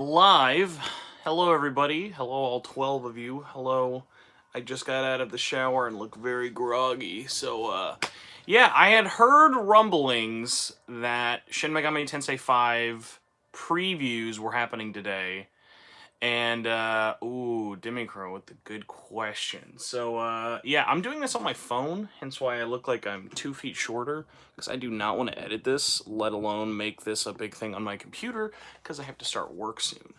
Live. Hello, everybody. Hello, all 12 of you. Hello. I just got out of the shower and look very groggy. So, yeah, I had heard rumblings that Shin Megami Tensei 5 previews were happening today. And, ooh, Demicro with the good question. So, yeah, I'm doing this on my phone, hence why I look like I'm 2 feet shorter, because I do not want to edit this, let alone make this a big thing on my computer, because I have to start work soon.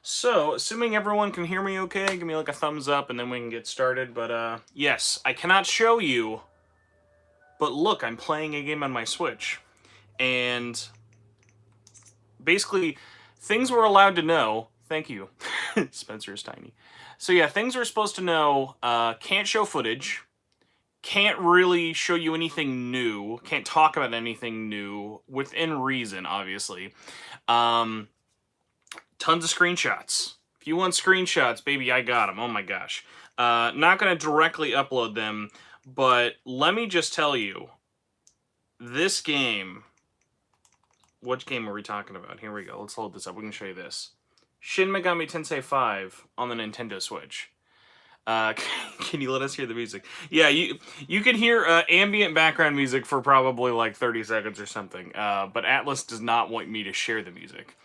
So, assuming everyone can hear me okay, give me like a thumbs up, and then we can get started. But, yes, I cannot show you, but look, I'm playing a game on my Switch. And basically, things we're allowed to know. Thank you. Spencer is tiny. So yeah, things we're supposed to know. Can't show footage. Can't really show you anything new. Can't talk about anything new within reason, obviously. Tons of screenshots. If you want screenshots, baby, I got them. Oh my gosh. Not going to directly upload them, but let me just tell you, this game. Which game are we talking about? Here we go. Let's load this up. We can show you this. Shin Megami Tensei 5 on the Nintendo Switch. Can you let us hear the music? Yeah, you can hear ambient background music for probably like 30 seconds or something. But Atlas does not want me to share the music.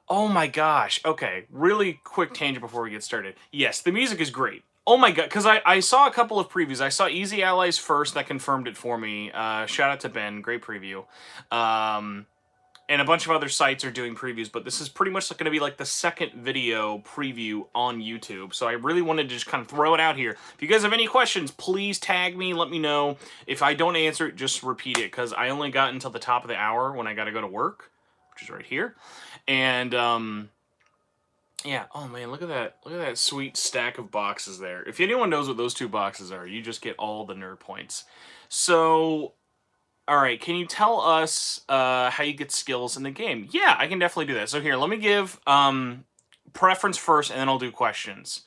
Oh my gosh. Okay, really quick tangent before we get started. Yes, the music is great. Oh my god, because I saw a couple of previews. I saw Easy Allies first, that confirmed it for me. Shout out to Ben, great preview. And a bunch of other sites are doing previews, but this is pretty much going to be like the second video preview on YouTube. So I really wanted to just kind of throw it out here. If you guys have any questions, please tag me, let me know. If I don't answer it, just repeat it, because I only got until the top of the hour when I got to go to work, which is right here. And, yeah, oh man, look at that sweet stack of boxes there. If anyone knows what those two boxes are, you just get all the nerd points. So, alright, can you tell us how you get skills in the game? Yeah, I can definitely do that. So here, let me give preference first, and then I'll do questions.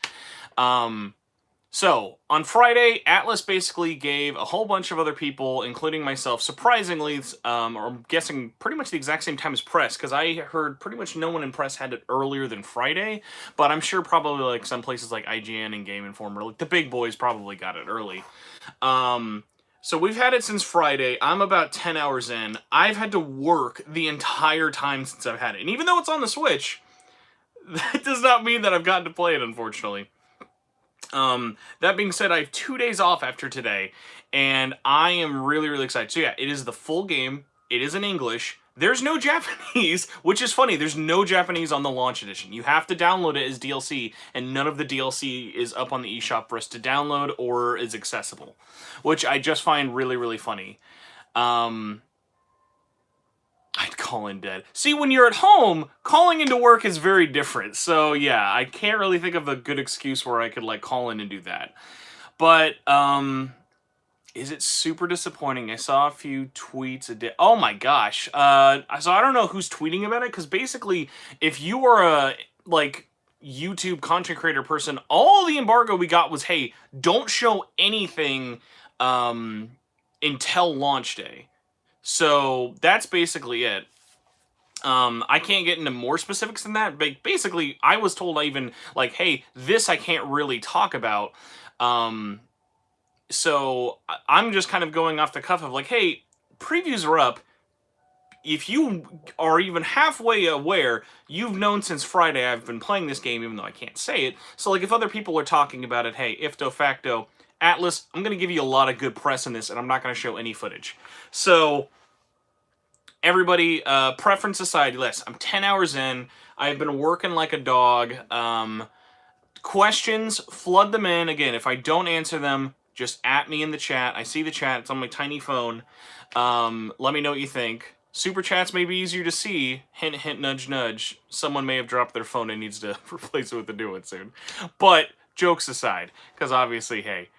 So, on Friday, Atlas basically gave a whole bunch of other people, including myself, surprisingly, or I'm guessing pretty much the exact same time as Press, because I heard pretty much no one in Press had it earlier than Friday, but I'm sure probably like some places like IGN and Game Informer, like the big boys probably got it early. So we've had it since Friday. I'm about 10 hours in. I've had to work the entire time since I've had it. And even though it's on the Switch, that does not mean that I've gotten to play it, unfortunately. That being said, I have 2 days off after today, and I am really, really excited. So yeah, it is the full game. It is in English. There's no Japanese, which is funny. There's no Japanese on the launch edition. You have to download it as DLC, and none of the DLC is up on the eShop for us to download or is accessible, which I just find really, really funny. I'd call in dead. See, when you're at home, calling into work is very different. So yeah, I can't really think of a good excuse where I could like call in and do that. But is it super disappointing? I saw a few tweets a day. Oh my gosh. So I don't know who's tweeting about it, because basically, if you are a like YouTube content creator person, all the embargo we got was, hey, don't show anything until launch day. So that's basically it. I can't get into more specifics than that, but basically I was told even like, hey, this I can't really talk about. So I'm just kind of going off the cuff of like, hey, previews are up. If you are even halfway aware, you've known since Friday I've been playing this game, even though I can't say it. So like if other people are talking about it, hey, ifto facto, Atlas, I'm going to give you a lot of good press in this, and I'm not going to show any footage. So, everybody, preference aside, yes, I'm 10 hours in. I've been working like a dog. Questions, flood them in. Again, if I don't answer them, just at me in the chat. I see the chat. It's on my tiny phone. Let me know what you think. Super chats may be easier to see. Hint, hint, nudge, nudge. Someone may have dropped their phone and needs to replace it with a new one soon. But, jokes aside, because obviously, hey,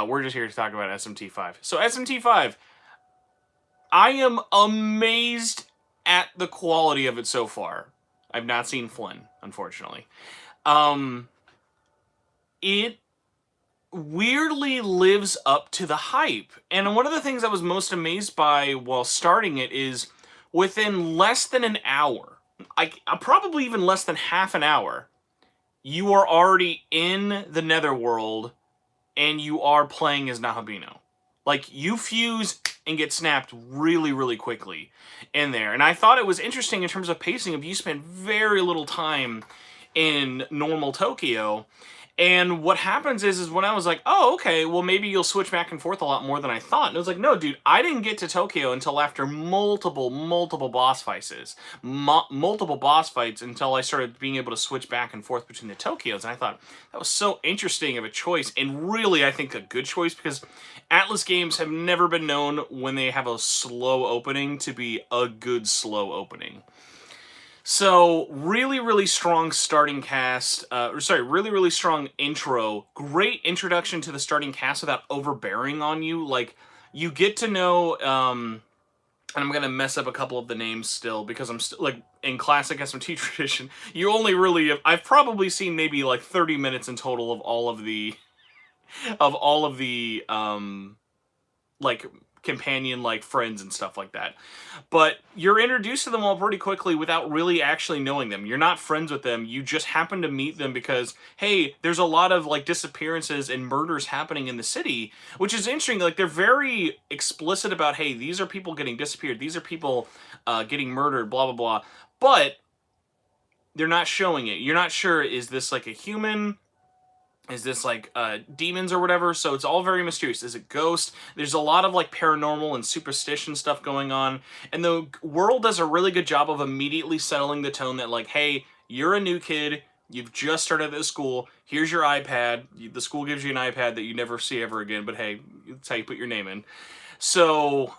we're just here to talk about SMT5. So SMT5, I am amazed at the quality of it so far. I've not seen Flynn, unfortunately. It weirdly lives up to the hype. And one of the things I was most amazed by while starting it is within less than an hour, probably even less than half an hour, you are already in the Netherworld and you are playing as Nahabino. Like, you fuse and get snapped really, really quickly in there. And I thought it was interesting in terms of pacing of you spend very little time in normal Tokyo. And what happens is when I was like, oh, okay, well, maybe you'll switch back and forth a lot more than I thought. And it was like, no, dude, I didn't get to Tokyo until after multiple boss fights. Multiple boss fights until I started being able to switch back and forth between the Tokyos. And I thought that was so interesting of a choice. And really, I think a good choice, because Atlas games have never been known when they have a slow opening to be a good slow opening. So, really, really strong starting cast, really, really strong intro. Great introduction to the starting cast without overbearing on you. Like, you get to know, and I'm going to mess up a couple of the names still, because I'm still, like, in classic SMT tradition, you only really, I've probably seen maybe, like, 30 minutes in total of all of the, like, companion, like, friends and stuff like that. But you're introduced to them all pretty quickly without really actually knowing them. You're not friends with them. You just happen to meet them because, hey, there's a lot of, like, disappearances and murders happening in the city, which is interesting. Like, they're very explicit about, hey, these are people getting disappeared. These are people getting murdered, blah, blah, blah. But they're not showing it. You're not sure, is this, like, a human? Is this, like, demons or whatever? So it's all very mysterious. Is it ghosts? There's a lot of, like, paranormal and superstition stuff going on. And the world does a really good job of immediately settling the tone that, like, hey, you're a new kid. You've just started at school. Here's your iPad. The school gives you an iPad that you never see ever again. But, hey, that's how you put your name in. So,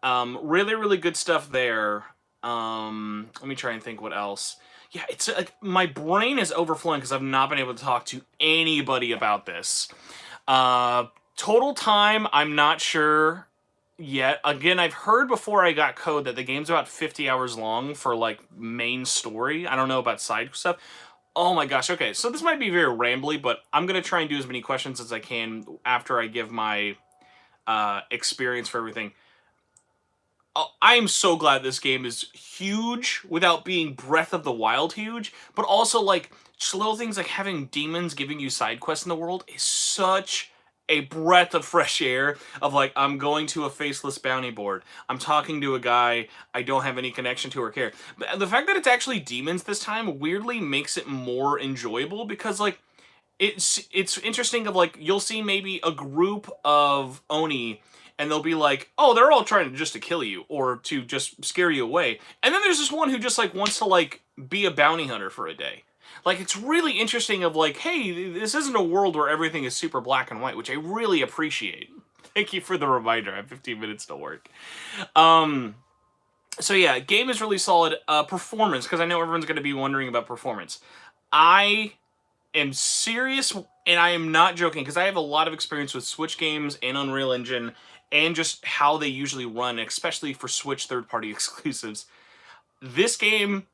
really, really good stuff there. Let me try and think what else. Yeah, it's like my brain is overflowing because I've not been able to talk to anybody about this. Total time, I'm not sure yet. Again, I've heard before I got code that the game's about 50 hours long for, like, main story. I don't know about side stuff. Oh my gosh, okay, so this might be very rambly, but I'm going to try and do as many questions as I can after I give my experience for everything. I am so glad this game is huge without being Breath of the Wild huge, but also, like, just little things like having demons giving you side quests in the world is such a breath of fresh air of, like, I'm going to a faceless bounty board. I'm talking to a guy I don't have any connection to or care. But the fact that it's actually demons this time weirdly makes it more enjoyable because, like, it's interesting of, like, you'll see maybe a group of Oni and they'll be like, oh, they're all trying to just to kill you or to just scare you away. And then there's this one who just, like, wants to, like, be a bounty hunter for a day. Like, it's really interesting of, like, hey, this isn't a world where everything is super black and white, which I really appreciate. Thank you for the reminder. I have 15 minutes to work. So yeah, game is really solid. Performance, because I know everyone's going to be wondering about performance. I am serious, and I am not joking, because I have a lot of experience with Switch games and Unreal Engine, and just how they usually run, especially for Switch third-party exclusives. This game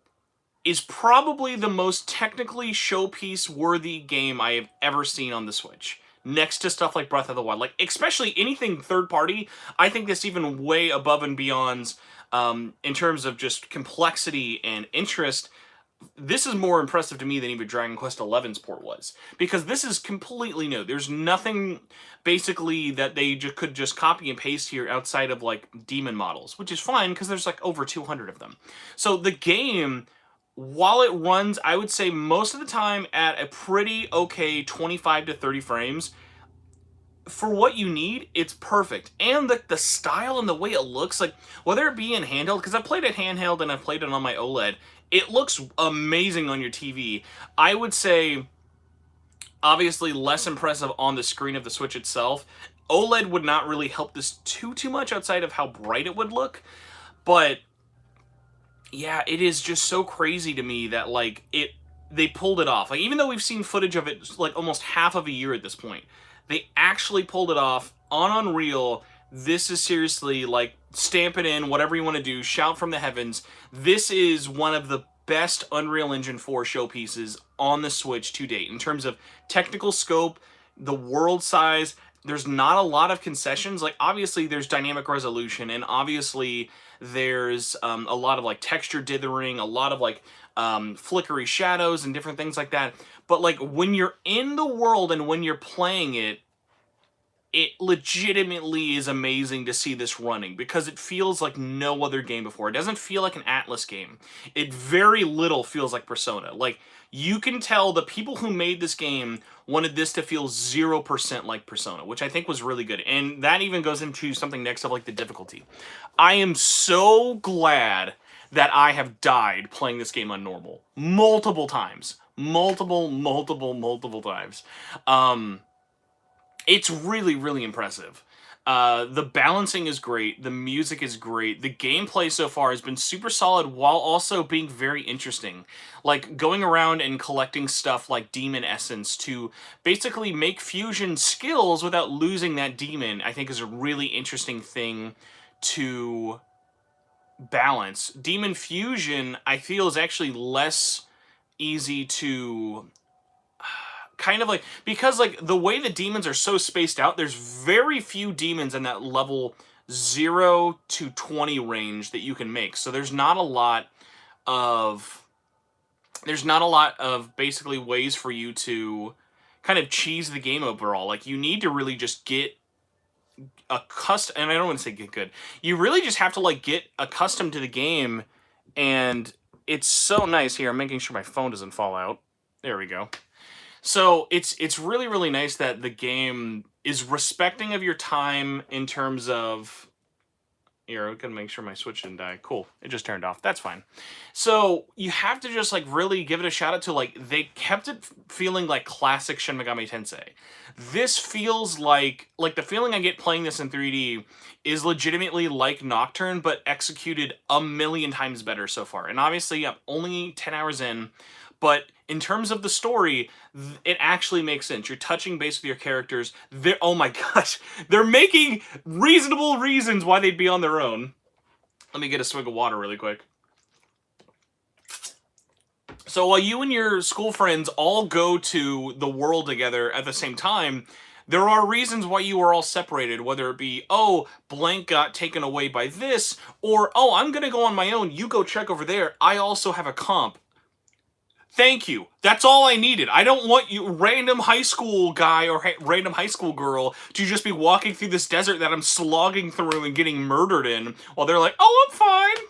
is probably the most technically showpiece-worthy game I have ever seen on the Switch. Next to stuff like Breath of the Wild. Like, especially anything third-party, I think that's even way above and beyond, in terms of just complexity and interest. This is more impressive to me than even Dragon Quest XI's port was. Because this is completely new. There's nothing, basically, that they could just copy and paste here outside of, like, demon models. Which is fine, because there's, like, over 200 of them. So the game, while it runs, I would say most of the time at a pretty okay 25 to 30 frames, for what you need, it's perfect. And the style and the way it looks, like, whether it be in handheld, because I've played it handheld and I've played it on my OLED, it looks amazing on your TV. I would say, obviously, less impressive on the screen of the Switch itself. OLED would not really help this too much outside of how bright it would look. But, yeah, it is just so crazy to me that, like, they pulled it off. Like, even though we've seen footage of it, like, almost half of a year at this point, they actually pulled it off on Unreal. This is seriously, like, stamp it in, whatever you want to do, shout from the heavens. This is one of the best Unreal Engine 4 showpieces on the Switch to date. In terms of technical scope, the world size, there's not a lot of concessions. Like, obviously, there's dynamic resolution, and obviously, There's a lot of like texture dithering, a lot of like flickery shadows and different things like that. But like when you're in the world and when you're playing it, it legitimately is amazing to see this running because it feels like no other game before. It doesn't feel like an Atlas game. It very little feels like Persona. Like, you can tell the people who made this game wanted this to feel 0% like Persona, which I think was really good. And that even goes into something next of like the difficulty. I am so glad that I have died playing this game on normal. Multiple times. Multiple times. It's really, really impressive. The balancing is great. The music is great. The gameplay so far has been super solid while also being very interesting. Like, going around and collecting stuff like demon essence to basically make fusion skills without losing that demon, I think is a really interesting thing to balance. Demon fusion, I feel, is actually less easy to kind of like, because like the way the demons are so spaced out, there's very few demons in that level 0 to 20 range that you can make. So there's not a lot of basically ways for you to kind of cheese the game overall. Like, you need to really just get accustomed, and I don't want to say get good. You really just have to like get accustomed to the game, and it's so nice. Here, I'm making sure my phone doesn't fall out. There we go. So it's really, really nice that the game is respecting of your time in terms of... Here, I'm gonna make sure my Switch didn't die. Cool, it just turned off. That's fine. So you have to just like really give it a shout out to, like, they kept it feeling like classic Shin Megami Tensei. This feels like the feeling I get playing this in 3D is legitimately like Nocturne, but executed a million times better so far. And obviously, I'm only 10 hours in, but in terms of the story, it actually makes sense. You're touching base with your characters. Oh my gosh, they're making reasonable reasons why they'd be on their own. Let me get a swig of water really quick. So while you and your school friends all go to the world together at the same time, there are reasons why you are all separated, whether it be, oh, blank got taken away by this, or, oh, I'm gonna go on my own, you go check over there, I also have a comp. Thank you. That's all I needed. I don't want you, random high school guy or random high school girl, to just be walking through this desert that I'm slogging through and getting murdered in, while they're like, oh, I'm fine.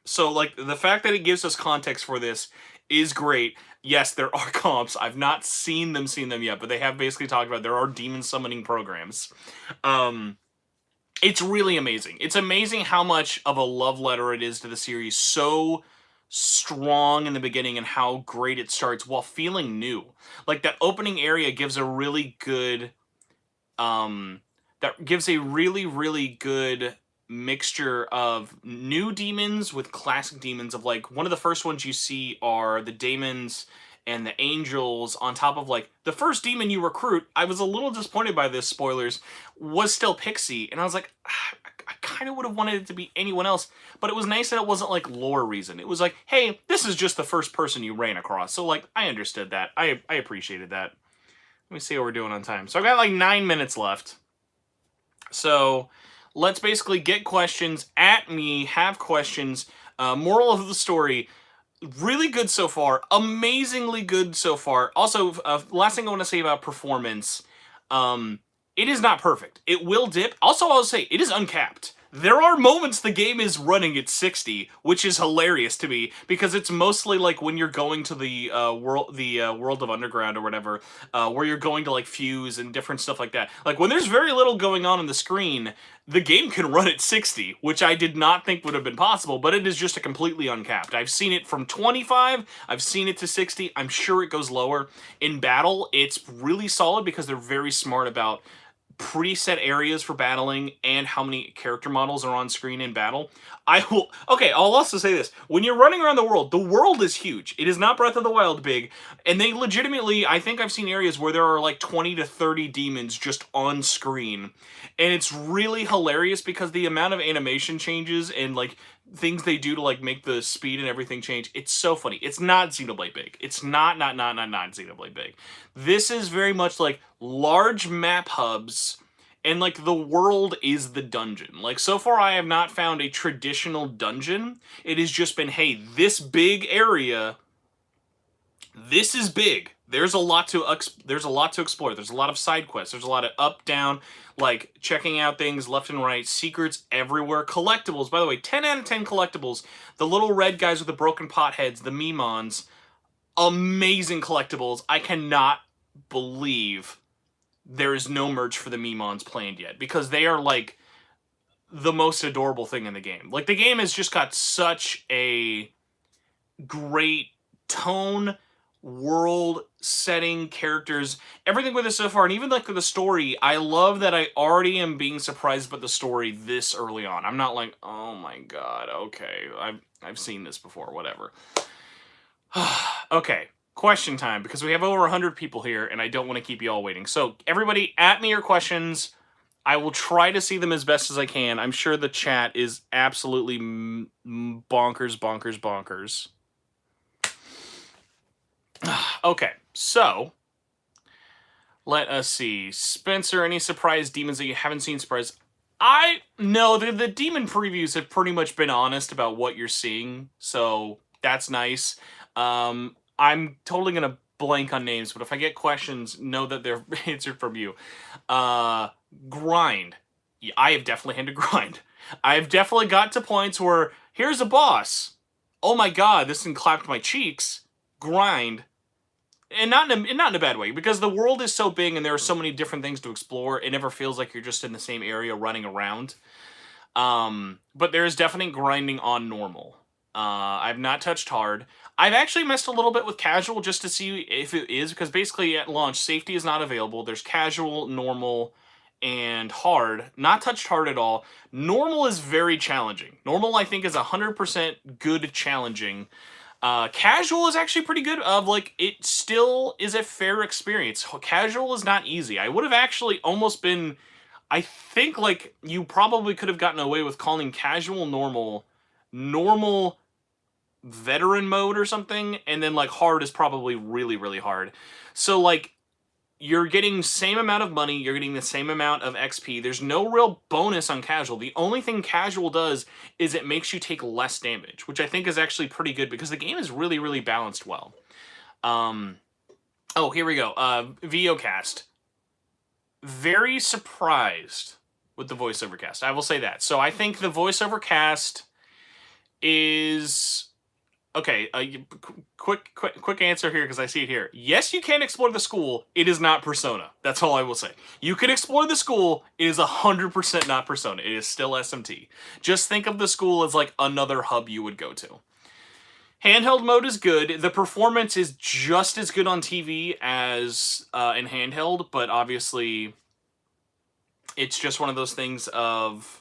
So, like, the fact that it gives us context for this is great. Yes, there are comps. I've not seen them yet, but they have basically talked about there are demon summoning programs. It's really amazing. It's amazing how much of a love letter it is to the series. So strong in the beginning and how great it starts while feeling new. Like, that opening area gives a really good really good mixture of new demons with classic demons. Of like, one of the first ones you see are the daemons and the angels on top of like the first demon you recruit. I was a little disappointed by this, spoilers, was still Pixie, and I was like, I kind of would have wanted it to be anyone else, but it was nice that it wasn't like lore reason. It was like, hey, this is just the first person you ran across. So like, I understood that. I appreciated that. Let me see what we're doing on time. So I've got like 9 minutes left. So let's basically get questions at me, have questions. Moral of the story, really good so far. Amazingly good so far. Also, last thing I want to say about performance, it is not perfect. It will dip. Also, I'll say, it is uncapped. There are moments the game is running at 60, which is hilarious to me, because it's mostly like when you're going to the World of Underground or whatever, where you're going to like fuse and different stuff like that. Like, when there's very little going on the screen, the game can run at 60, which I did not think would have been possible, but it is just a completely uncapped. I've seen it from 25, I've seen it to 60, I'm sure it goes lower. In battle, it's really solid because they're very smart about preset areas for battling and how many character models are on screen in battle. Okay, I'll also say this. When you're running around the world is huge. It is not Breath of the Wild big, and they legitimately, I think I've seen areas where there are like 20 to 30 demons just on screen, and it's really hilarious because the amount of animation changes and like things they do to like make the speed and everything change, it's so funny. It's not Xenoblade big. It's not Xenoblade big. This is very much like large map hubs And, like, the world is the dungeon. Like, so far I have not found a traditional dungeon. It has just been, hey, this big area, this is big. There's a lot to explore. There's a lot of side quests. There's a lot of up, down, like, checking out things left and right. Secrets everywhere. Collectibles. By the way, 10 out of 10 collectibles. The little red guys with the broken pot heads, the Memons. Amazing collectibles. I cannot believe there is no merch for the Memons planned yet, because they are, like, the most adorable thing in the game. Like, the game has just got such a great tone, world, setting, characters, everything with it so far, and even, like, the story. I love that I already am being surprised by the story this early on. I'm not like, oh my god, okay, I've seen this before, whatever. Okay, question time, because we have over 100 people here, and I don't want to keep you all waiting. So, everybody, at me your questions. I will try to see them as best as I can. I'm sure the chat is absolutely bonkers, bonkers, bonkers. Okay, so, let us see. Spencer, any surprise demons that you haven't seen? Surprise? No, the demon previews have pretty much been honest about what you're seeing, so that's nice. I'm totally gonna blank on names, but if I get questions, know that they're answered from you. Grind. Yeah, I have definitely had to grind. I've definitely got to points where, here's a boss. Oh my god, this thing clapped my cheeks. Grind. And not in a bad way, because the world is so big and there are so many different things to explore, it never feels like you're just in the same area running around. But there is definitely grinding on normal. I've not touched hard. I've actually messed a little bit with casual just to see if it is, because basically at launch, safety is not available. There's casual, normal, and hard. Not touched hard at all. Normal is very challenging. Normal, I think, is 100% good challenging. Casual is actually pretty good. It still is a fair experience. Casual is not easy. I would have actually almost been... I think, like, you probably could have gotten away with calling casual normal veteran mode or something, and then, like, hard is probably really, really hard. So, like, you're getting same amount of money, you're getting the same amount of XP. There's no real bonus on casual. The only thing casual does is it makes you take less damage, which I think is actually pretty good, because the game is really, really balanced well. Oh, here we go. VOcast. Very surprised with the voiceover cast. I will say that. So I think the voiceover cast is... Okay, quick answer here, because I see it here. Yes, you can explore the school. It is not Persona. That's all I will say. You can explore the school. It is 100% not Persona. It is still SMT. Just think of the school as, like, another hub you would go to. Handheld mode is good. The performance is just as good on TV as in handheld, but obviously it's just one of those things of...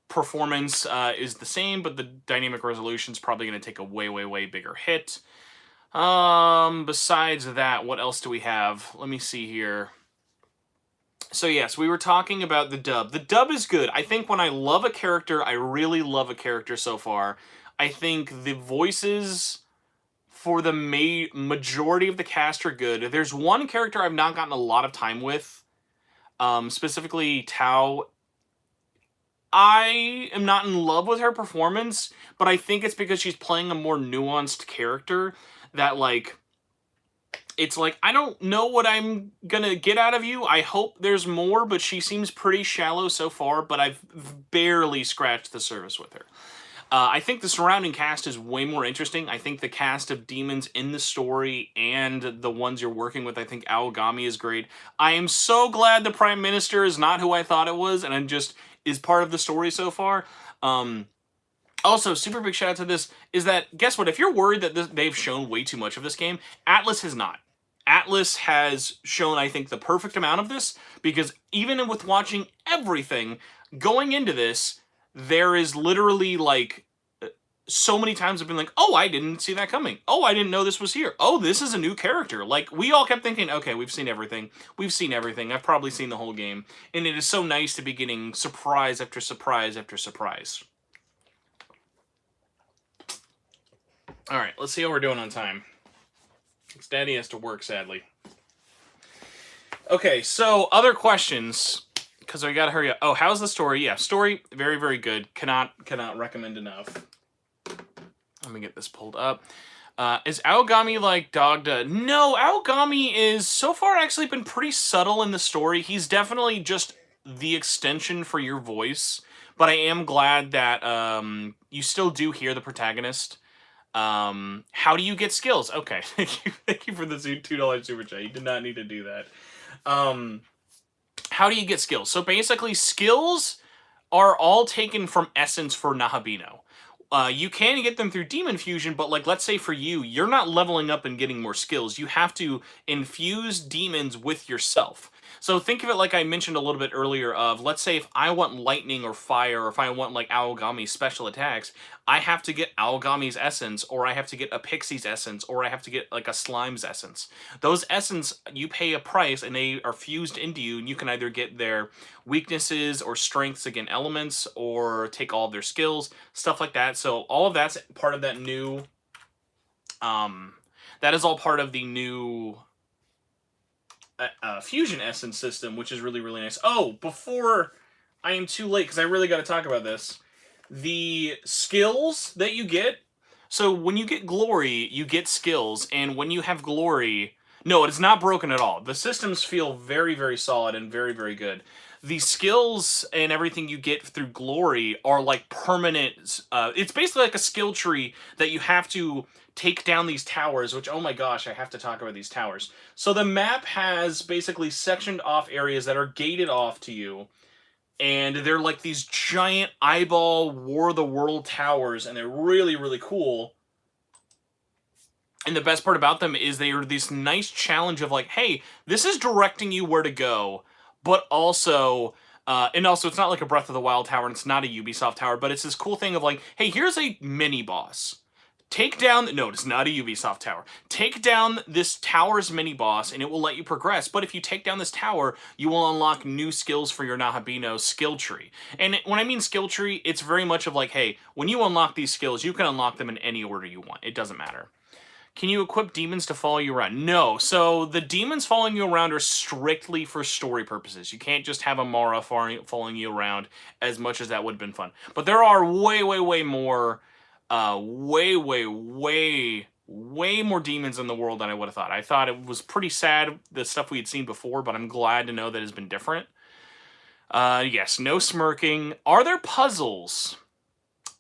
Performance is the same, but the dynamic resolution is probably going to take a way, way, way bigger hit. Besides that, what else do we have? Let me see here. So yes, we were talking about the dub. The dub is good. I think when I love a character, I really love a character so far. I think the voices for the majority of the cast are good. There's one character I've not gotten a lot of time with, specifically Tao. I am not in love with her performance, but I think it's because she's playing a more nuanced character that, like, it's like, I don't know what I'm gonna get out of you. I hope there's more, but she seems pretty shallow so far, but I've barely scratched the surface with her. I think the surrounding cast is way more interesting. I think the cast of demons in the story and the ones you're working with, I think Aogami is great. I am so glad the Prime Minister is not who I thought it was, and I'm just... is part of the story so far. Also, super big shout out to this, is that, guess what, if you're worried that they've shown way too much of this game, Atlas has not. Atlas has shown, I think, the perfect amount of this, because even with watching everything, going into this, there is literally, like, so many times I've been like, oh, I didn't see that coming. Oh, I didn't know this was here. Oh, this is a new character. Like, we all kept thinking, okay, we've seen everything. We've seen everything. I've probably seen the whole game. And it is so nice to be getting surprise after surprise after surprise. All right, let's see how we're doing on time. Daddy has to work, sadly. Okay, so other questions, because I gotta hurry up. Oh, how's the story? Yeah, story, very, very good. Cannot recommend enough. Let me get this pulled up. Is Aogami like Dogda? No, Aogami is so far actually been pretty subtle in the story. He's definitely just the extension for your voice, but I am glad that you still do hear the protagonist. How do you get skills? Okay, thank you for the $2 super chat. You did not need to do that. How do you get skills? So basically, skills are all taken from Essence for Nahabino. You can get them through Demon Fusion, but like, let's say for you, you're not leveling up and getting more skills. You have to infuse demons with yourself. So think of it like I mentioned a little bit earlier of, let's say if I want lightning or fire, or if I want like Aogami's special attacks, I have to get Aogami's essence, or I have to get a Pixie's essence, or I have to get like a Slime's essence. Those essence, you pay a price and they are fused into you, and you can either get their weaknesses or strengths against elements, or take all of their skills, stuff like that. So all of that's part of that new, that is all part of the new fusion essence system, which is really, really nice. Oh, before I am too late, because I really got to talk about this. The skills that you get, so when you get glory, you get skills, and when you have glory, no, it is not broken at all. The systems feel very, very solid and very, very good. The skills and everything you get through glory are like permanent. It's basically like a skill tree that you have to take down these towers, which, oh my gosh, I have to talk about these towers. So the map has basically sectioned off areas that are gated off to you, and they're like these giant eyeball War of the World towers, and they're really, really cool. And the best part about them is they are this nice challenge of like, hey, this is directing you where to go, but also, and also it's not like a Breath of the Wild tower, and it's not a Ubisoft tower, but it's this cool thing of like, hey, here's a mini boss. Take down, no, it's not a Ubisoft tower. Take down this tower's mini-boss, and it will let you progress. But if you take down this tower, you will unlock new skills for your Nahabino skill tree. And when I mean skill tree, it's very much of like, hey, when you unlock these skills, you can unlock them in any order you want. It doesn't matter. Can you equip demons to follow you around? No. So the demons following you around are strictly for story purposes. You can't just have a Mara following you around, as much as that would have been fun. But there are way, way, way more... way more demons in the world than I would have thought. I thought it was pretty sad, the stuff we had seen before, but I'm glad to know that it's been different. Yes, no smirking. Are there puzzles?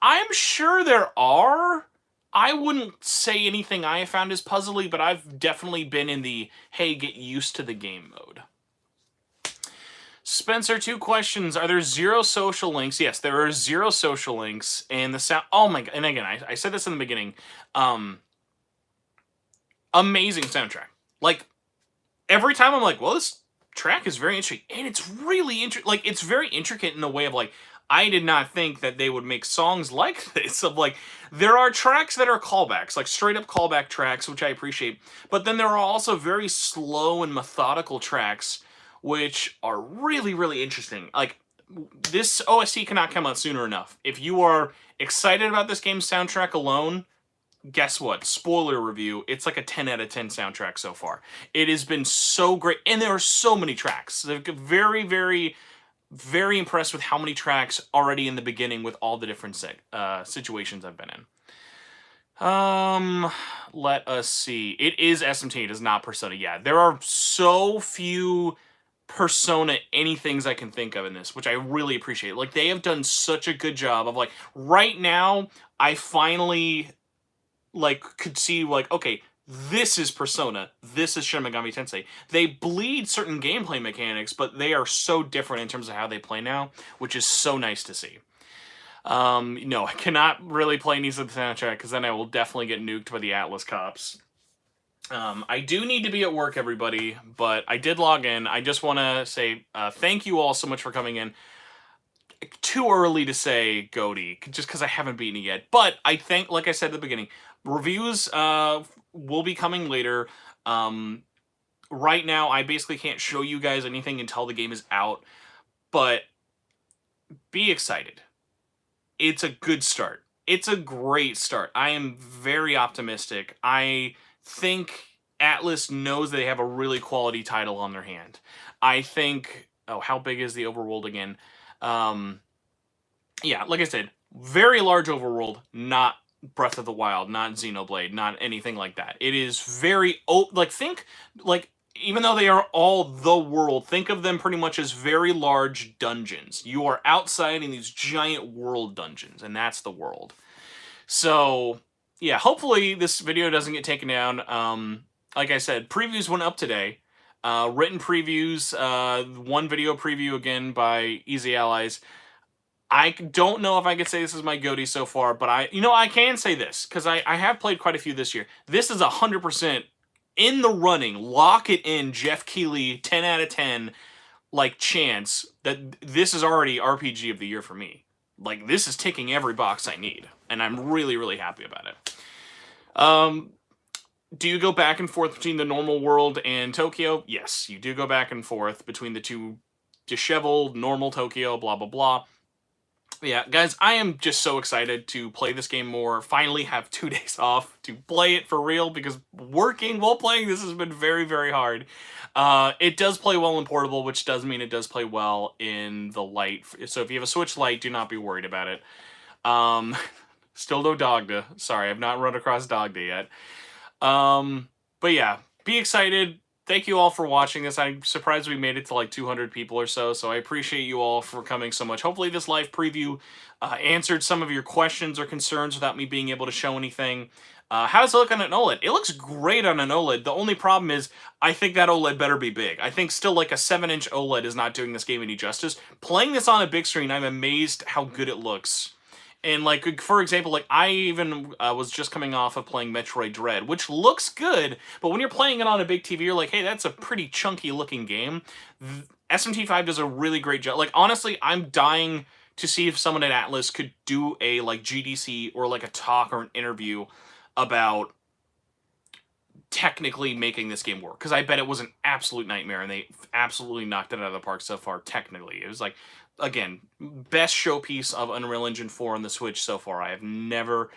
I'm sure there are. I wouldn't say anything I have found is puzzly, but I've definitely been in the, hey, get used to the game mode. Spencer, 2 questions. Are there 0 social links? Yes, there are 0 social links, and the sound... Oh my god, and again, I said this in the beginning. Amazing soundtrack. Like, every time I'm like, well, this track is very interesting, and it's really like, it's very intricate in the way of like, I did not think that they would make songs like this. Of like, there are tracks that are callbacks, like straight up callback tracks, which I appreciate, but then there are also very slow and methodical tracks, which are really, really interesting. Like, this OST cannot come out sooner enough. If you are excited about this game's soundtrack alone, guess what? Spoiler review, it's like a 10 out of 10 soundtrack so far. It has been so great, and there are so many tracks. They're very, very, very impressed with how many tracks already in the beginning with all the different situations I've been in. Let us see. It is SMTV, it is not Persona. Yeah, there are so few Persona anythings I can think of in this, which I really appreciate. Like, they have done such a good job of like, right now, I finally like could see like, okay, this is Persona, this is Shin Megami Tensei. They bleed certain gameplay mechanics, but they are so different in terms of how they play now, which is so nice to see. No, I cannot really play Needs of the soundtrack, because then I will definitely get nuked by the Atlas cops. I do need to be at work, everybody, but I did log in. I just want to say thank you all so much for coming in. Too early to say Goaty, just because I haven't beaten it yet. But I think, like I said at the beginning, reviews will be coming later. Right now, I basically can't show you guys anything until the game is out. But be excited. It's a good start. It's a great start. I am very optimistic. I think Atlus knows they have a really quality title on their hand. I think... Oh, how big is the overworld again? Yeah, like I said, very large overworld, not Breath of the Wild, not Xenoblade, not anything like that. It is very... like, think... Like, even though they are all the world, think of them pretty much as very large dungeons. You are outside in these giant world dungeons, and that's the world. So, yeah, hopefully this video doesn't get taken down. Like I said, previews went up today. Written previews, one video preview again by Easy Allies. I don't know if I could say this is my GOTY so far, but I can say this, because I have played quite a few this year. This is 100% in the running, lock it in, Jeff Keighley, 10 out of 10, like, chance that this is already RPG of the year for me. Like, this is ticking every box I need, and I'm really, really happy about it. Do you go back and forth between the normal world and Tokyo? Yes, you do go back and forth between the two disheveled, normal Tokyo, blah, blah, blah. Yeah, guys, I am just so excited to play this game more, finally have 2 days off to play it for real, because working while playing this has been very, very hard. It does play well in portable, which does mean it does play well in the Lite. So if you have a Switch Lite, do not be worried about it. Still no Dogda. Sorry, I've not run across Dogda yet. But yeah, be excited. Thank you all for watching this. I'm surprised we made it to like 200 people or so I appreciate you all for coming so much. Hopefully this live preview answered some of your questions or concerns without me being able to show anything. How does it look on an OLED? It looks great on an OLED. The only problem is, I think that OLED better be big. I think still like a 7-inch OLED is not doing this game any justice. Playing this on a big screen, I'm amazed how good it looks. And, like, for example, like, I even was just coming off of playing Metroid Dread, which looks good, but when you're playing it on a big TV, you're like, hey, that's a pretty chunky-looking game. SMT5 does a really great job. Like, honestly, I'm dying to see if someone at Atlus could do a, like, GDC or, like, a talk or an interview about technically making this game work, because I bet it was an absolute nightmare, and they absolutely knocked it out of the park so far, technically. It was like... Again, best showpiece of Unreal Engine 4 on the Switch so far. I have never,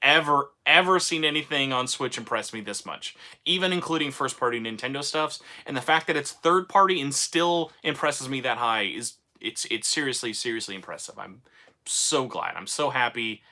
ever seen anything on Switch impress me this much. Even including first-party Nintendo stuffs. And the fact that it's third-party and still impresses me that high is... It's seriously, seriously impressive. I'm so glad. I'm so happy.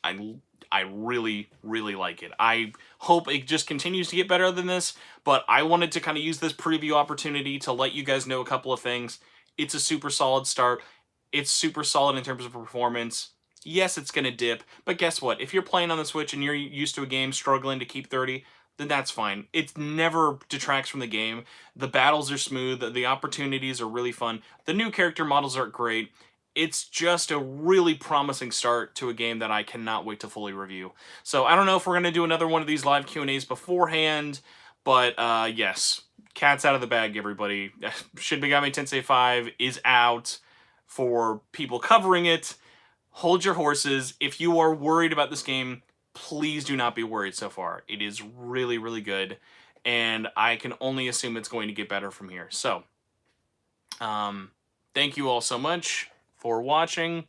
I really, really like it. I hope it just continues to get better than this, but I wanted to kind of use this preview opportunity to let you guys know a couple of things. It's a super solid start. It's super solid in terms of performance. Yes, it's going to dip, but guess what? If you're playing on the Switch and you're used to a game struggling to keep 30, then that's fine. It never detracts from the game. The battles are smooth. The opportunities are really fun. The new character models are great. It's just a really promising start to a game that I cannot wait to fully review. So I don't know if we're going to do another one of these live Q&As beforehand, but yes. Cat's out of the bag, everybody. Shin Megami Tensei 5 is out for people covering it. Hold your horses. If you are worried about this game, please do not be worried so far. It is really, really good, and I can only assume it's going to get better from here. So, thank you all so much for watching.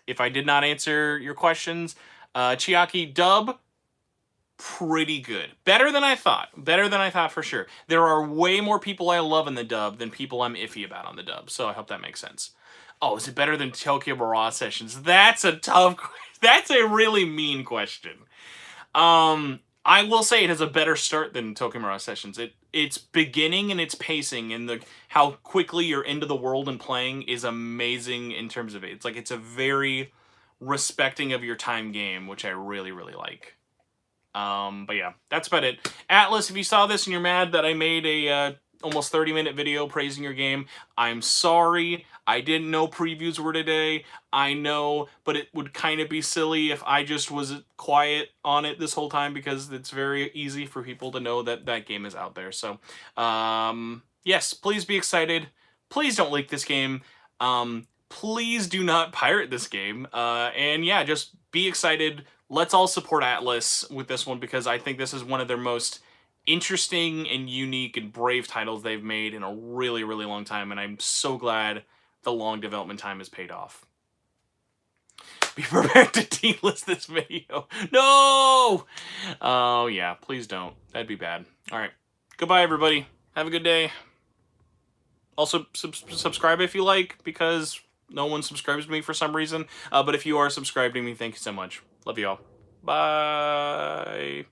If I did not answer your questions, Chiaki dub, pretty good. Better than I thought. Better than I thought for sure. There are way more people I love in the dub than people I'm iffy about on the dub, so I hope that makes sense. Oh, is it better than Tokyo Mirage Sessions? That's a tough question. That's a really mean question. I will say it has a better start than Tokyo Mirage Sessions. Its beginning and its pacing and how quickly you're into the world and playing is amazing in terms of it. It's like it's a very respecting of your time game, which I really, really like. But yeah, that's about it. Atlus, if you saw this and you're mad that I made a almost 30-minute video praising your game, I'm sorry. I didn't know previews were today. I know, but it would kind of be silly if I just was quiet on it this whole time, because it's very easy for people to know that that game is out there. So, yes, please be excited. Please don't leak this game. Please do not pirate this game. And yeah, just be excited. Let's all support Atlus with this one, because I think this is one of their most interesting and unique and brave titles they've made in a really, really long time, and I'm so glad the long development time has paid off. Be prepared to delist this video. No! Oh, yeah. Please don't. That'd be bad. All right. Goodbye, everybody. Have a good day. Also, subscribe if you like, because no one subscribes to me for some reason. But if you are subscribed to me, thank you so much. Love you all. Bye.